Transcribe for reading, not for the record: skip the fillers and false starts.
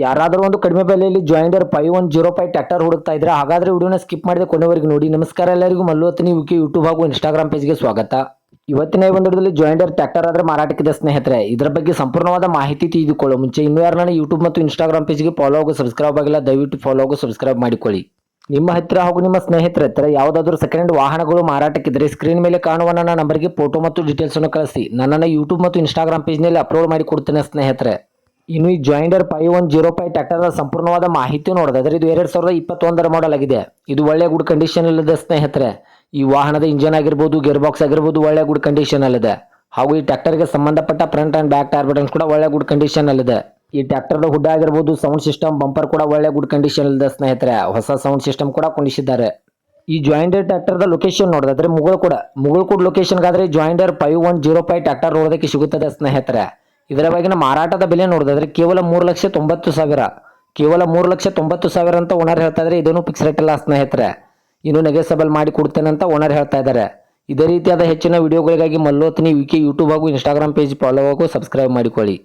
ಯಾರಾದರೂ ಒಂದು ಕಡಿಮೆ ಬೆಲೆಯಲ್ಲಿ ಜಾಯಿಂಡರ್ 5105 ಟ್ರ್ಯಾಕ್ಟರ್ ಹುಡುಕ್ತಾ ಇದ್ರೆ ಹಾಗಾದ್ರೆ ವಿಡಿಯೋನ ಸ್ಕಿಪ್ ಮಾಡಿದ ಕೊನೆವರೆಗೂ ನೋಡಿ. ನಮಸ್ಕಾರ ಎಲ್ಲರಿಗೂ, ಮಲ್ಲೋತ್ನಿ ವಿಕಿ ಯೂಟ್ಯೂಬ್ ಹಾಗೂ ಇನ್ಸ್ಟಾಗ್ರಾಮ್ ಪೇಜ್ಗೆ ಸ್ವಾಗತ. ಇವತ್ತಿನ ಈ ಒಂದರಲ್ಲಿ ಜಾಯಿಂಡರ್ ಟ್ರ್ಯಾಕ್ಟರ್ ಆದ್ರೆ ಮಾರಾಟಕ್ಕಿದೆ ಸ್ನೇಹಿತರೆ. ಇದರ ಬಗ್ಗೆ ಸಂಪೂರ್ಣವಾದ ಮಾಹಿತಿ ತಿಳಿದುಕೊಳ್ಳೋ ಮುಂಚೆ ಇನ್ನೂ ಯಾರು ನನ್ನ ಯೂಟ್ಯೂಬ್ ಮತ್ತು ಇನ್ಸ್ಟಾಗ್ರಾಮ್ ಪೇಜ್ಗೆ ಫಾಲೋ ಹಾಗೂ ಸಬ್ಸ್ಕ್ರೈಬ್ ಆಗಿಲ್ಲ, ದಯವಿಟ್ಟು ಫಾಲೋ ಹಾಗೂ ಸಬ್ಸ್ಕ್ರೈಬ್ ಮಾಡಿಕೊಳ್ಳಿ. ನಿಮ್ಮ ಹತ್ತಿರ ಹಾಗೂ ನಿಮ್ಮ ಸ್ನೇಹಿತರ ಹತ್ತಿರ ಯಾವುದಾದ್ರೂ ಸೆಕೆಂಡ್ ಹ್ಯಾಂಡ್ ವಾಹನಗಳು ಮಾರಾಟಕ್ಕಿದ್ರೆ ಸ್ಕ್ರೀನ್ ಮೇಲೆ ಕಾಣುವ ನನ್ನ ನಂಬರ್ಗೆ ಫೋಟೋ ಮತ್ತು ಡೀಟೇಲ್ಸ್ ಅನ್ನು ಕಳಿಸಿ. ನನ್ನನ್ನು ಯೂಟ್ಯೂಬ್ ಮತ್ತು ಇನ್ಸ್ಟಾಗ್ರಾಮ್ ಪೇಜ್ನಲ್ಲಿ ಅಪ್ಲೋಡ್ ಮಾಡಿ ಕೊಡ್ತೇನೆ ಸ್ನೇಹಿತರೆ. ಇನ್ನು ಈ ಜಾಯಿಂಡರ್ 5105 ಟ್ರ್ಯಾಕ್ಟರ್ ಸಂಪೂರ್ಣವಾದ ಮಾಹಿತಿ ನೋಡೋದಾದ್ರೆ ಇದು 2021 ಮಾಡೆಲ್ ಆಗಿದೆ. ಇದು ಒಳ್ಳೆ ಗುಡ್ ಕಂಡೀಷನ್ ಅಲ್ಲಿದೆ ಸ್ನೇಹಿತರೆ. ಈ ವಾಹನದ ಇಂಜನ್ ಆಗಿರ್ಬೋದು, ಗೇರ್ ಬಾಕ್ಸ್ ಆಗಿರ್ಬೋದು ಒಳ್ಳೆ ಗುಡ್ ಕಂಡೀಷನ್ ಅಲ್ಲಿದೆ. ಹಾಗೂ ಈ ಟ್ರ್ಯಾಕ್ಟರ್ಗೆ ಸಂಬಂಧಪಟ್ಟ front and back tyre buttons ಕೂಡ ಒಳ್ಳೆ ಗುಡ್ ಕಂಡೀಷನ್ ಅಲ್ಲಿದೆ. ಈ ಟ್ರ್ಯಾಕ್ಟರ್ದ ಹುಡ್ ಆಗಿರ್ಬೋದು, ಸೌಂಡ್ ಸಿಸ್ಟಮ್, ಬಂಪರ್ ಕೂಡ ಒಳ್ಳೆ ಗುಡ್ ಕಂಡೀಷನ್ ಅಲ್ಲಿದೆ ಸ್ನೇಹಿತರೆ. ಹೊಸ ಸೌಂಡ್ ಸಿಸ್ಟಮ್ ಕೂಡ ಕೊಂಡಿಸಿದ್ದಾರೆ. ಈ ಜಾಯಿಂಡರ್ ಟ್ರ್ಯಾಕ್ಟರ್ದ ಲೊಕೇಶನ್ ನೋಡೋದಾದ್ರೆ ಮುಗಳಕೋಡ್ ಲೊಕೇಶನ್ಗಾದ್ರೆ ಜಾಯಿಂಡರ್ 5105 ಟ್ರ್ಯಾಕ್ಟರ್ ನೋಡೋದಕ್ಕೆ ಸಿಗುತ್ತದೆ ಸ್ನೇಹಿತರೆ. ಇದರ ಬಗೆಗಿನ ಮಾರಾಟದ ಬೆಲೆ ನೋಡೋದಾದ್ರೆ ಕೇವಲ 3,90,000, ಕೇವಲ 3,90,000 ಅಂತ ಓನರ್ ಹೇಳ್ತಾ ಇದ್ದಾರೆ. ಇದನ್ನು ಫಿಕ್ಸ್ ರೇಟ್ ಅಲ್ಲ ಸ್ನೇಹಿತರೆ, ಇನ್ನು ನೆಗೆಸಬಲ್ ಮಾಡಿ ಕೊಡ್ತೇನೆ ಅಂತ ಓನರ್ ಹೇಳ್ತಾ ಇದ್ದಾರೆ. ಇದೇ ರೀತಿಯಾದ ಹೆಚ್ಚಿನ ವಿಡಿಯೋಗಳಿಗಾಗಿ ಮಲ್ಲೋತ್ನಿ ವಿಕಿ ಯೂಟ್ಯೂಬ್ ಹಾಗೂ ಇನ್ಸ್ಟಾಗ್ರಾಮ್ ಪೇಜ್ ಫಾಲೋ ಹಾಗೂ ಸಬ್ಸ್ಕ್ರೈಬ್ ಮಾಡಿಕೊಳ್ಳಿ.